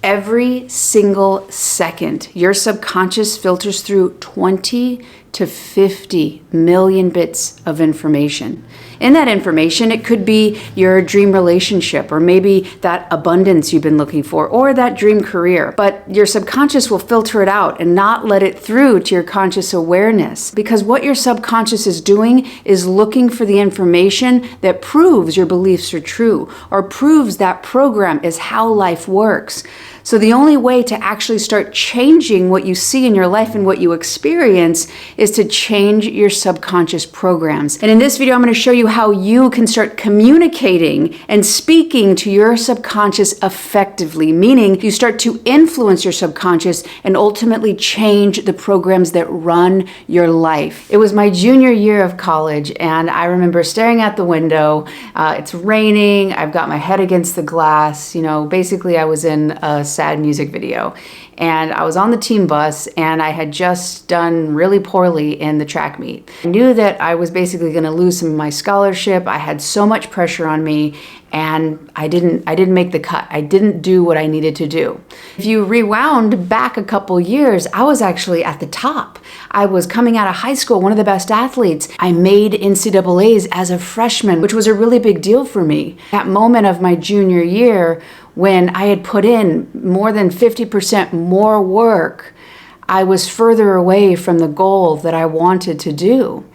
Every single second, your subconscious filters through 20 to 50 million bits of information. In that information, it could be your dream relationship, or maybe that abundance you've been looking for, or that dream career. But your subconscious will filter it out and not let it through to your conscious awareness. Because what your subconscious is doing is looking for the information that proves your beliefs are true, or proves that program is how life works. So the only way to actually start changing what you see in your life and what you experience is to change your subconscious programs. And in this video, I'm going to show you how you can start communicating and speaking to your subconscious effectively, meaning you start to influence your subconscious and ultimately change the programs that run your life. It was my junior year of college, and I remember staring out the window. It's raining. I've got my head against the glass. Basically I was in a sad music video, and I was on the team bus, and I had just done really poorly in the track meet. I knew that I was basically going to lose some of my scholarship. I had so much pressure on me, and I didn't make the cut. I didn't do what I needed to do. If you rewound back a couple years, I was actually at the top. I was coming out of high school, one of the best athletes. I made NCAAs as a freshman, which was a really big deal for me. That moment of my junior year, when I had put in more than 50% more work, I was further away from the goal that I wanted to do.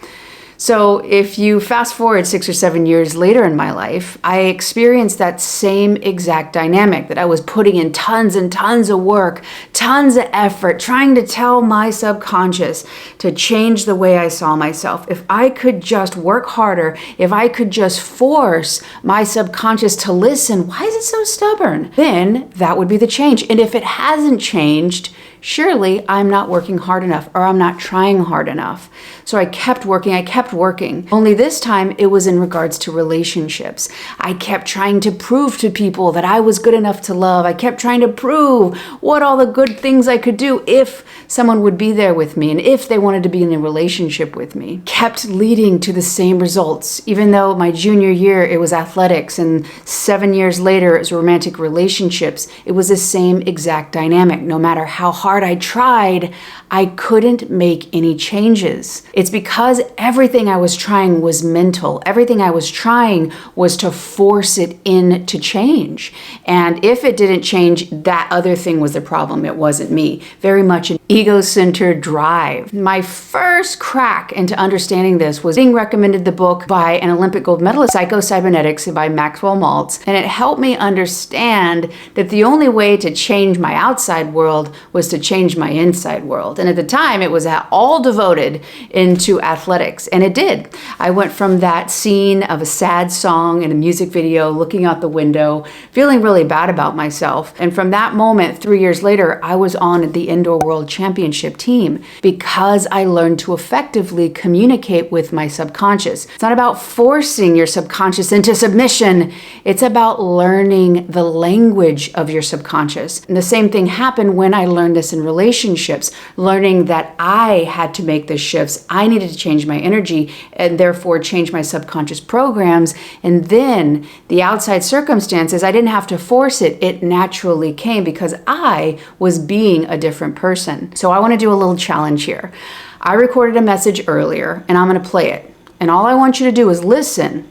So if you fast forward 6 or 7 years later in my life, I experienced that same exact dynamic, that I was putting in tons and tons of work, tons of effort, trying to tell my subconscious to change the way I saw myself. If I could just work harder, if I could just force my subconscious to listen, why is it so stubborn? Then that would be the change. And if it hasn't changed, surely I'm not working hard enough, or I'm not trying hard enough. So I kept working. Only this time it was in regards to relationships. I kept trying to prove to people that I was good enough to love. I kept trying to prove what all the good things I could do if someone would be there with me and if they wanted to be in a relationship with me. Kept leading to the same results. Even though my junior year it was athletics, and 7 years later it was romantic relationships, it was the same exact dynamic. No matter how hard I tried, I couldn't make any changes. It's because everything I was trying was mental. Everything I was trying was to force it in to change. And if it didn't change, that other thing was the problem. It wasn't me. Very much an ego-centered drive. My first crack into understanding this was being recommended the book by an Olympic gold medalist, Psycho-Cybernetics by Maxwell Maltz. And it helped me understand that the only way to change my outside world was to change my inside world. And at the time, it was all devoted into athletics. And it did. I went from that scene of a sad song in a music video, looking out the window, feeling really bad about myself. And from that moment, 3 years later, I was on the indoor world championship team because I learned to effectively communicate with my subconscious. It's not about forcing your subconscious into submission. It's about learning the language of your subconscious. And the same thing happened when I learned this in relationships, learning that I had to make the shifts. I needed to change my energy and therefore change my subconscious programs. And then the outside circumstances, I didn't have to force it. It naturally came because I was being a different person. So I want to do a little challenge here. I recorded a message earlier, and I'm going to play it. And all I want you to do is listen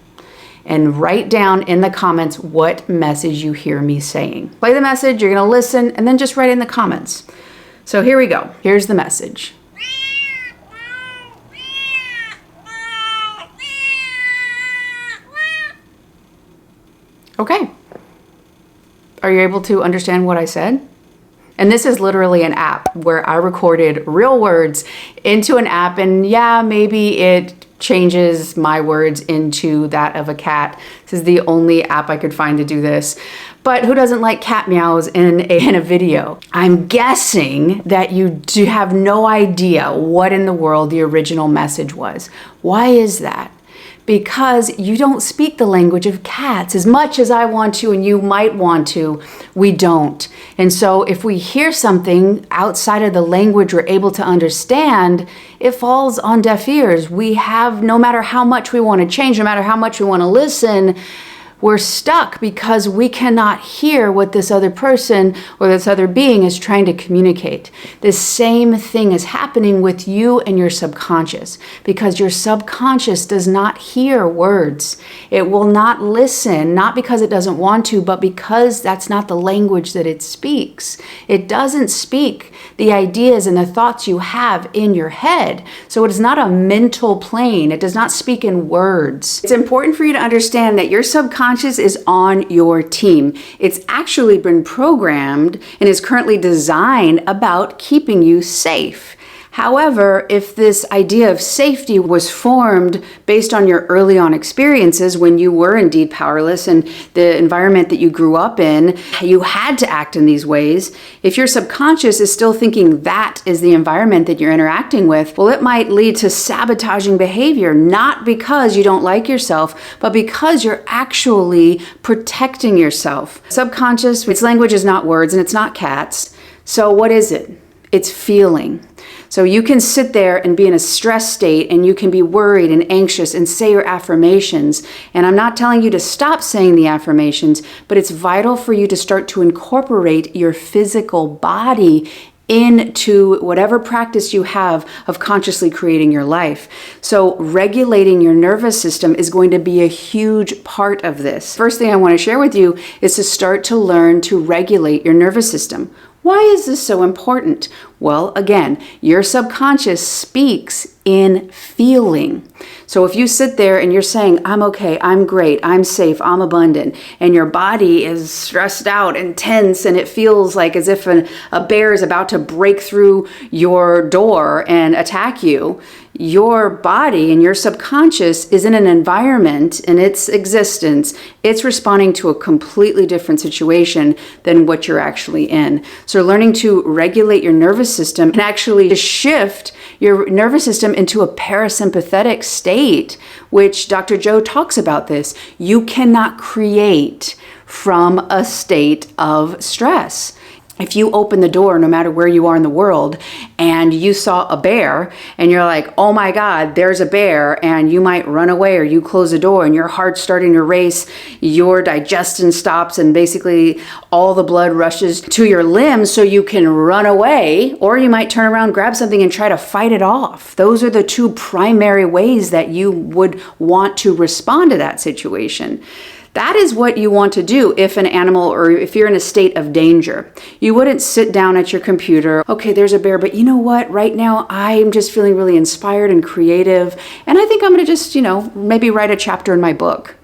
and write down in the comments what message you hear me saying. Play the message, you're going to listen, and then just write in the comments. So here we go. Here's the message. Okay. Are you able to understand what I said? And this is literally an app where I recorded real words into an app, and yeah, maybe it changes my words into that of a cat. This is the only app I could find to do this. But who doesn't like cat meows in a video? I'm guessing that you do have no idea what in the world the original message was. Why is that? Because you don't speak the language of cats. As much as I want to and you might want to, we don't. And so if we hear something outside of the language we're able to understand, it falls on deaf ears. We have, no matter how much we want to change, no matter how much we want to listen, We're stuck because we cannot hear what this other person or this other being is trying to communicate. The same thing is happening with you and your subconscious, because your subconscious does not hear words. It will not listen, not because it doesn't want to, but because that's not the language that it speaks. It doesn't speak the ideas and the thoughts you have in your head. So it is not a mental plane. It does not speak in words. It's important for you to understand that your subconscious is on your team. It's actually been programmed and is currently designed about keeping you safe. However, if this idea of safety was formed based on your early on experiences when you were indeed powerless and the environment that you grew up in, you had to act in these ways. If your subconscious is still thinking that is the environment that you're interacting with, well, it might lead to sabotaging behavior, not because you don't like yourself, but because you're actually protecting yourself. Subconscious, its language is not words and it's not cats. So what is it? It's feeling. So you can sit there and be in a stress state and you can be worried and anxious and say your affirmations. And I'm not telling you to stop saying the affirmations, but it's vital for you to start to incorporate your physical body into whatever practice you have of consciously creating your life. So regulating your nervous system is going to be a huge part of this. First thing I want to share with you is to start to learn to regulate your nervous system. Why is this so important? Well, again, your subconscious speaks in feeling. So if you sit there and you're saying, I'm okay, I'm great, I'm safe, I'm abundant, and your body is stressed out and tense and it feels like as if a bear is about to break through your door and attack you, your body and your subconscious is in an environment in its existence, it's responding to a completely different situation than what you're actually in. So learning to regulate your nervous system can actually shift your nervous system into a parasympathetic state, which Dr. Joe talks about this. You cannot create from a state of stress. If you open the door, no matter where you are in the world, and you saw a bear and you're like, oh my God, there's a bear, and you might run away, or you close the door and your heart's starting to race, your digestion stops, and basically all the blood rushes to your limbs so you can run away, or you might turn around, grab something and try to fight it off. Those are the two primary ways that you would want to respond to that situation. That is what you want to do if an animal, or if you're in a state of danger. You wouldn't sit down at your computer, okay, there's a bear, but you know what? Right now, I'm just feeling really inspired and creative, and I think I'm gonna just, maybe write a chapter in my book.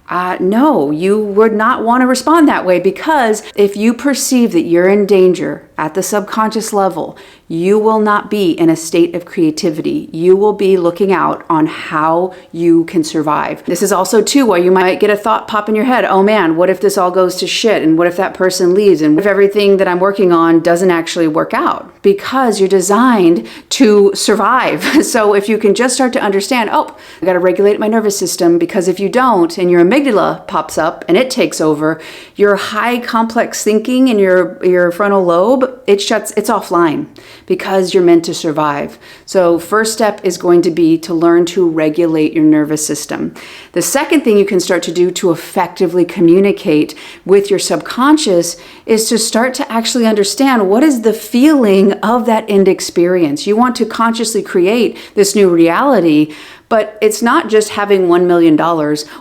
No, you would not want to respond that way, because if you perceive that you're in danger at the subconscious level, you will not be in a state of creativity. You will be looking out on how you can survive. This is also too why you might get a thought pop in your head. Oh man, what if this all goes to shit? And what if that person leaves? And what if everything that I'm working on doesn't actually work out? Because you're designed to survive. So if you can just start to understand, oh, I got to regulate my nervous system, because if you don't, and your amygdala pops up and it takes over, your high complex thinking in your frontal lobe, it's offline, because you're meant to survive. So first step is going to be to learn to regulate your nervous system. The second thing you can start to do to effectively communicate with your subconscious is to start to actually understand what is the feeling of that end experience. You want to consciously create this new reality, but it's not just having $1 million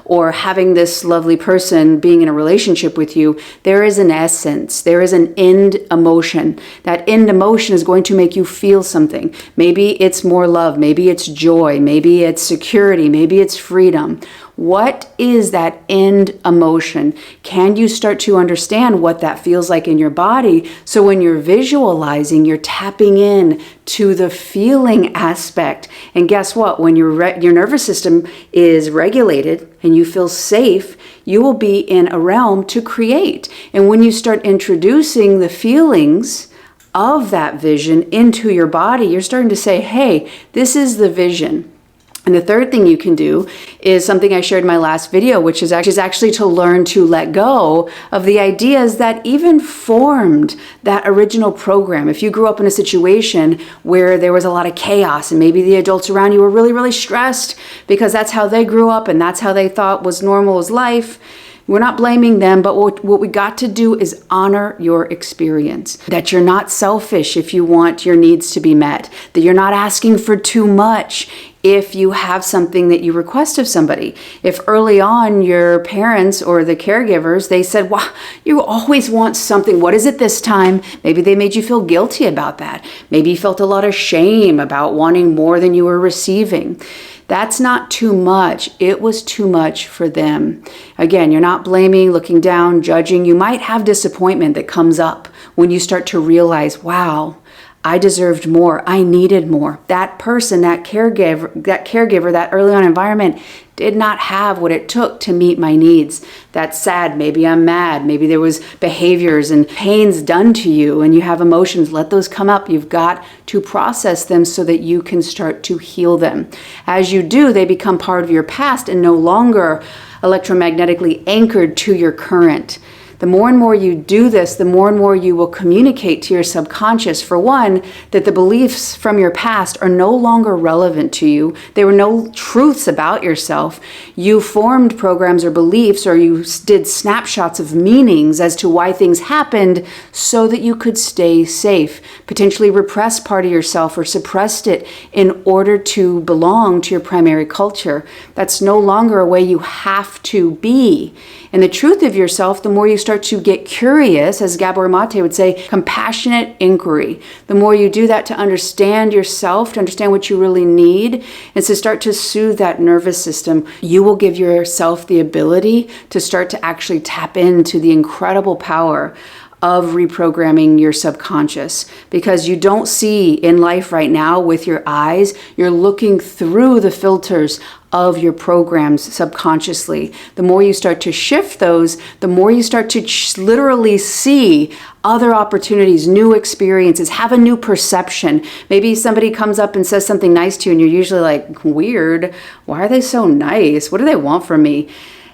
or having this lovely person being in a relationship with you. There is an essence. There is an end emotion. That end emotion is going to make you feel something. Maybe it's more love. Maybe it's joy. Maybe it's security. Maybe it's freedom. What is that end emotion? Can you start to understand what that feels like in your body? So when you're visualizing, you're tapping in to the feeling aspect. And guess what? When your nervous system is regulated and you feel safe, you will be in a realm to create. And when you start introducing the feelings of that vision into your body, you're starting to say, hey, this is the vision. And the third thing you can do is something I shared in my last video, which is actually to learn to let go of the ideas that even formed that original program. If you grew up in a situation where there was a lot of chaos and maybe the adults around you were really, really stressed because that's how they grew up and that's how they thought was normal, was life, We're not blaming them, but what we got to do is honor your experience. That you're not selfish if you want your needs to be met. That you're not asking for too much if you have something that you request of somebody. If early on your parents or the caregivers, they said, wow, you always want something. What is it this time? Maybe they made you feel guilty about that. Maybe you felt a lot of shame about wanting more than you were receiving. That's not too much. It was too much for them. Again, you're not blaming, looking down, judging. You might have disappointment that comes up when you start to realize, wow, I deserved more. I needed more. That person, that caregiver, that early on environment did not have what it took to meet my needs. That's sad. Maybe I'm mad. Maybe there was behaviors and pains done to you and you have emotions. Let those come up. You've got to process them so that you can start to heal them. As you do, they become part of your past and no longer electromagnetically anchored to your current. The more and more you do this, the more and more you will communicate to your subconscious, for one, that the beliefs from your past are no longer relevant to you. There were no truths about yourself. You formed programs or beliefs, or you did snapshots of meanings as to why things happened so that you could stay safe, potentially repress part of yourself or suppressed it in order to belong to your primary culture. That's no longer a way you have to be. And the truth of yourself, the more you start to get curious, as Gabor Mate would say, compassionate inquiry. The more you do that to understand yourself, to understand what you really need, and to start to soothe that nervous system, you will give yourself the ability to start to actually tap into the incredible power of reprogramming your subconscious, because you don't see in life right now with your eyes. You're looking through the filters of your programs subconsciously. The more you start to shift those, the more you start to literally see other opportunities, new experiences, have a new perception. Maybe somebody comes up and says something nice to you and you're usually like, weird, why are they so nice? What do they want from me?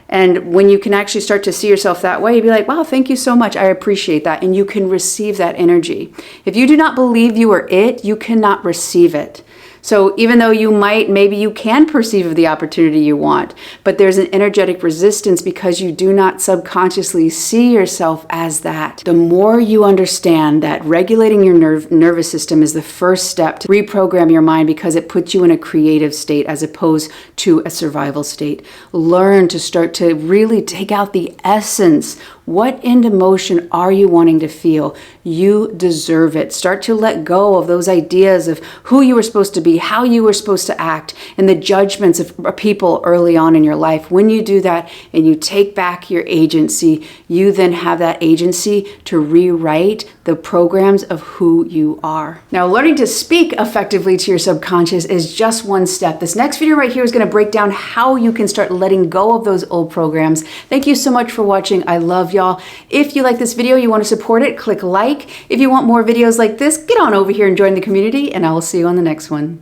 And when you can actually start to see yourself that way, you'd be like, wow, thank you so much. I appreciate that. And you can receive that energy. If you do not believe you are it, you cannot receive it. So even though maybe you can perceive the opportunity you want, but there's an energetic resistance because you do not subconsciously see yourself as that. The more you understand that regulating your nervous system is the first step to reprogram your mind, because it puts you in a creative state as opposed to a survival state. Learn to start to really take out the essence. What end emotion are you wanting to feel? You deserve it. Start to let go of those ideas of who you were supposed to be, how you were supposed to act, and the judgments of people early on in your life. When you do that and you take back your agency, you then have that agency to rewrite the programs of who you are. Now, learning to speak effectively to your subconscious is just one step. This next video right here is going to break down how you can start letting go of those old programs. Thank you so much for watching. I love y'all. If you like this video, you want to support it, click like. If you want more videos like this, get on over here and join the community, and I will see you on the next one.